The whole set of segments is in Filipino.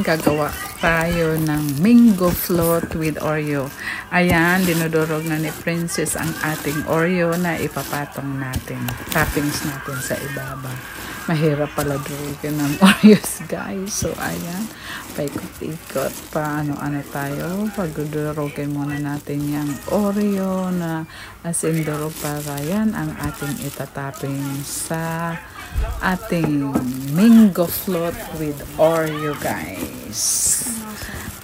gagawa tayo ng mango float with Oreo. Ayan, dinudurog na ni Princess ang ating Oreo na ipapatong natin. Toppings natin sa ibaba. Mahirap pala durugin ng Oreos, guys. So, ayan, paikot-ikot pa ano-ano tayo. Pagdurugin muna natin yung Oreo na asin durog para yan ang ating itatapping sa ating mango float with Oreo, guys.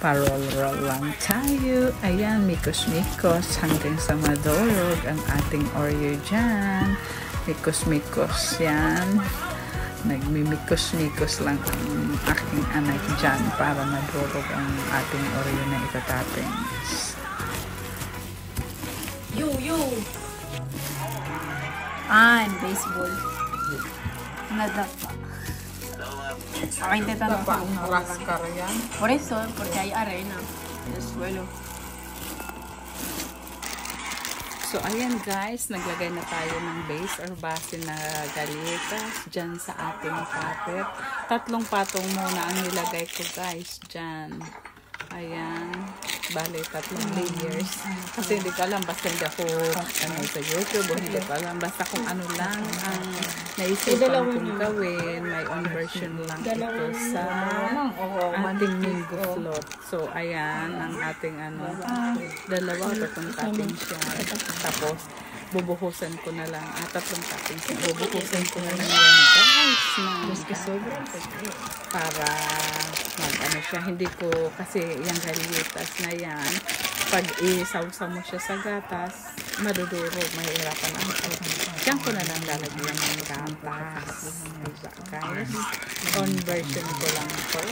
Parol-roll lang tayo. Ayan, mikos-mikos hanggang sa madurog ang ating Oreo dyan. Mikos-mikos yan. Nagmimikos-mikos lang ang aking anak dyan para madurog ang ating Oreo na itatappings. You! Baseball. Nadapa. Aking tatanong Dapa ang raskar yan. Por eso, porque hay arena en el suelo. So, ayan guys, naglagay na tayo ng base or base na galletas dyan sa ating puppet. 3 patong muna ang nilagay ko, guys, dyan. Ayan. Bale, 3 layers. Kasi hindi ko alam, basta hindi ako sa YouTube o hindi ko alam. Basta kung ano lang ang naisipan kong gawin. May on version lang ito sa ating mango float. So, ayan ang ating dalawa tatong topping siya. Tapos, bubuhusan ko na lang. 3 topping siya. Bubuhusan ko na lang yan, guys. Para mag-ano siya. Hindi ko, kasi yung galletas na yan, pag isawsaw mo siya sa gatas, madudurog, mahirapan ako. Diyan ko na lang lalagyan ng gatas. Diba, guys? Conversion ko lang ito.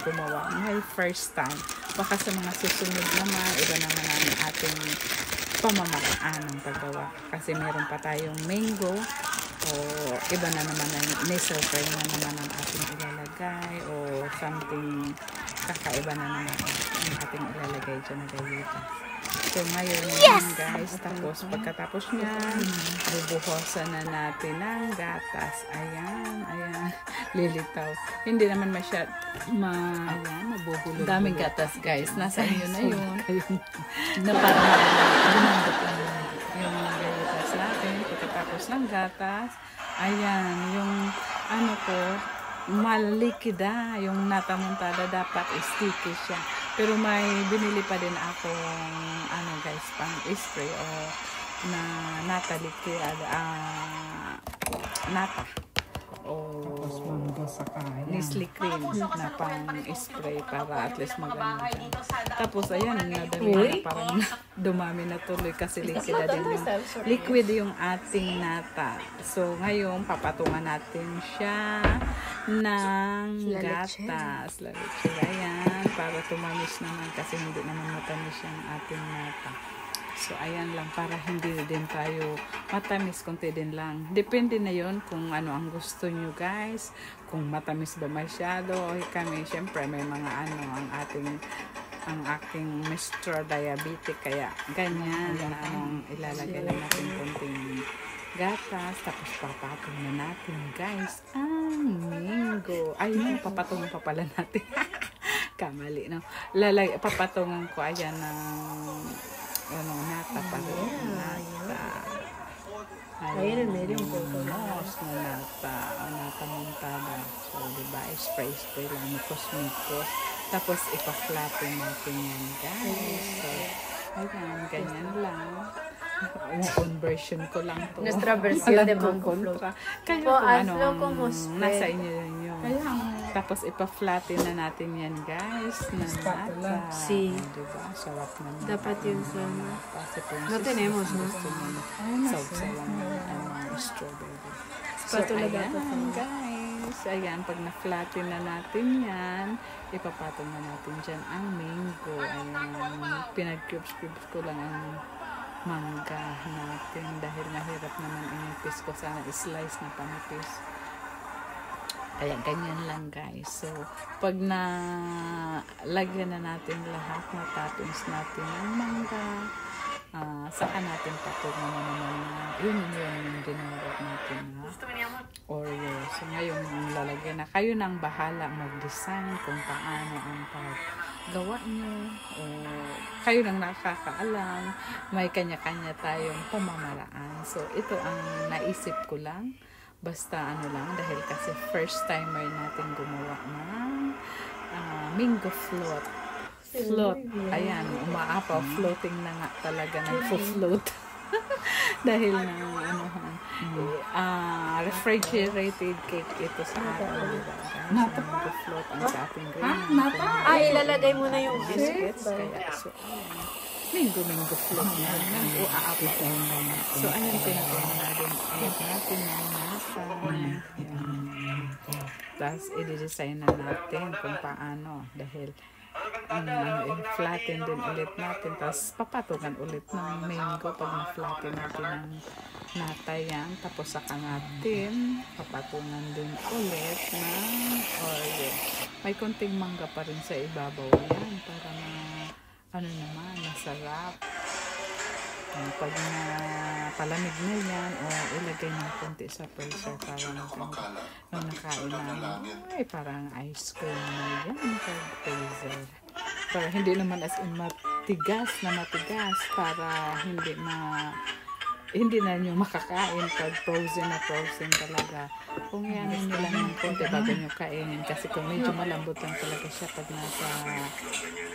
Gumawa. My first time. Baka sa mga susunod naman, iba naman ang ating pamamaraan ng paggawa. Kasi meron pa tayong mango o iba na naman na-surprise na naman ang ating ilalagay o something kakaiba na naman ang ating ilalagay dyan na galletas. So ngayon guys, tapos pagkatapos niya, bubuhosan na natin ng gatas. Ayan, lilitaw. Hindi naman masyad mabubulog. Daming gatas, guys. Nasa inyo na yun. Na parang lumambot lang yung galletas natin. Pagkatapos ng gatas, ayan, yung malikida, yung natamuntada dapat sticky siya. Pero may binili pa din akong guys, pang spray o na nata liquid, nata o Nestle cream na pang spray para at least maganda dyan. Tapos ayan, nadami na parang dumami na tuloy kasi liquid yung ating nata. So ngayon papatungan natin siya ng gatas. Ayan, para tumamis naman kasi hindi naman matamis yung ating nata. So, ayan lang, para hindi din tayo matamis, konti din lang. Depende na yon kung ano ang gusto nyo, guys. Kung matamis ba masyado, kami, syempre, may mga ang aking Mr. Diabetic, kaya ganyan, ang ilalagay lang natin konting gatas, tapos papatong na natin, guys, ang mango. Ayun, papatungan pa pala natin. Kamali, no? Papatungan ko, ayan, nata pa rin. Ahí en el medio un poco. Nata montada. So, diba, spray lang, mikos-mikos. Tapos, ipa-flatten natin yan, guys. So, ayan, ganyan lang. Conversion ko lang to. Nuestra versión de mango float. Kayo kung nasa inyo yun. Tapos ipa-flatten na natin yan, guys. Na nata. Sí. Diba? Sarap naman. Dapat yun sana. No tenemos, no? Sausawan ng strawberry. Spatula dapat. Guys. Ayan, pag na-flatten na natin yan, ipapatong na natin dyan ang mango. Ayan, pinag-cubes ko lang ang mangga natin dahil nahirap naman inipis ko. Sana slice na panipis. Kaya ganyan lang, guys. So, pag lagyan na natin lahat na toppings natin ng mangga, Saka natin patungan na naman na yun yung dinurog natin na Oreo. So ngayon lalagyan na kayo nang bahala mag-design kung paano ang paggawa nyo o kayo nang nakakaalam. May kanya-kanya tayong pamamaraan. So ito ang naisip ko lang. Basta ano lang, dahil kasi first timer natin gumawa ng mango float. Ayan, umaapaw, floating na nga talaga, nagfo-float. Dahil refrigerated cake ito sa atin. Nagfo-float ang sa ating green. Ilalagay mo na yung biscuits. Kaya, so, mango float na lang. O aapaw. So, ayan, pinagawa natin ng nasa. Tapos, i-design na natin kung paano. Dahil, i-flatten din ulit natin. Tapos, papatungan ulit ng mango pag na-flatten natin ng natayang. Tapos, saka natin papatungan din ulit ng Oreo. May konting mangga pa rin sa ibabaw yan para naman, masarap. Pag palamig na yan, o ilagay ng konti sa freezer para nung nakain namin, ay parang ice cream na yan sa freezer. Pero hindi naman as in matigas para hindi na nyo makakain pag frozen talaga. Kung yan nila ng konti bago nyo kainin, kasi kung medyo malambot lang talaga siya pag nasa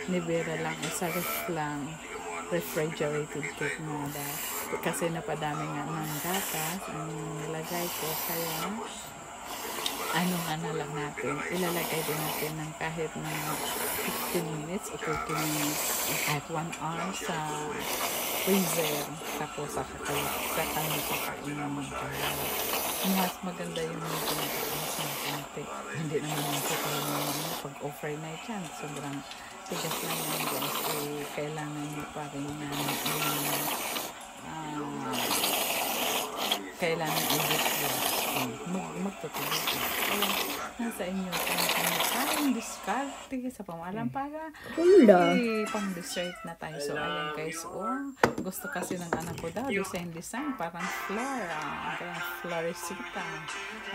nibera lang o sa ref lang, refrigerated cake na kasi napadami nga ng gatas ang nilagay ko, kaya na lang natin, ilalagay din natin ng kahit na 15 minutes o 30 minutes at 1 hour sa freezer, tapos saka nyo kakain naman tayo. Mas maganda yung medyo nakakas ng konti, hindi naman yung pag overnight yan, sobrang tigas lang yan guys, kailangan nyo pa rin na kailangan magtutulog. Kaya nasa inyo kung diskarte sa pamahalan para pang dessert na tayo. So ayan guys, gusto kasi ng anak ko daw design parang floresita.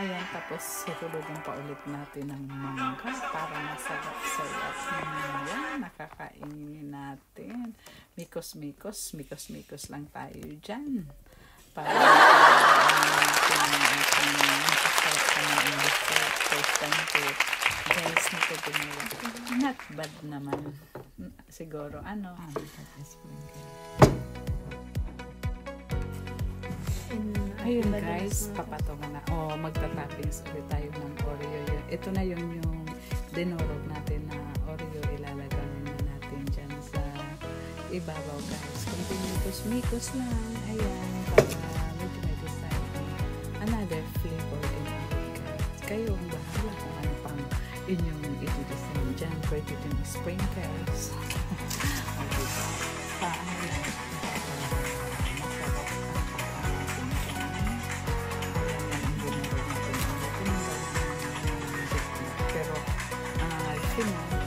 Ayan, tapos hulugan pa ulit natin ng mangga para masarap-sarap yan, nakakainin natin. Mikos lang tayo dyan para first time ko guys na ito ginawa. Not bad naman siguro ayun guys, papatungan na magta-toppings ulit tayo ng Oreo. Ito na yung dinurog natin na Oreo, ilalagay na natin dyan sa ibabaw guys. Kung mikos lang, ayan, para medyo may design another flavor din guys. Kayo ang bahala kung ano pang inyong i-design dyan. Pwede din sprinkles. Okay, paano na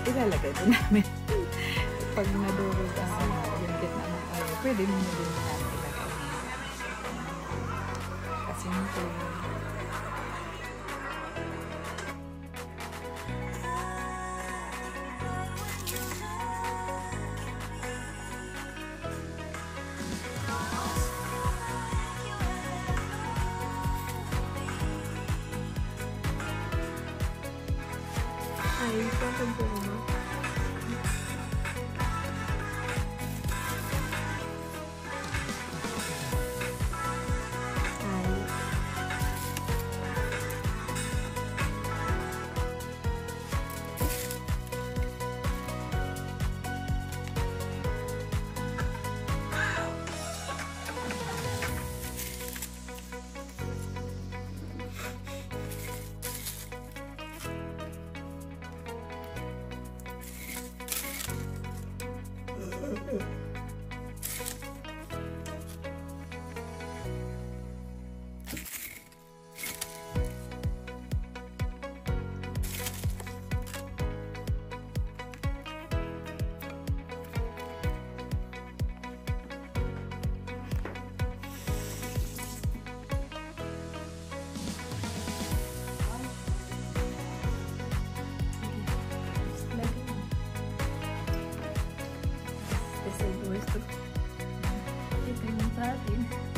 ilalagay din namin pag nadurog yung gitna ng oil, pwede mo na din natin ilagay kasi nito Ito yung sa atin.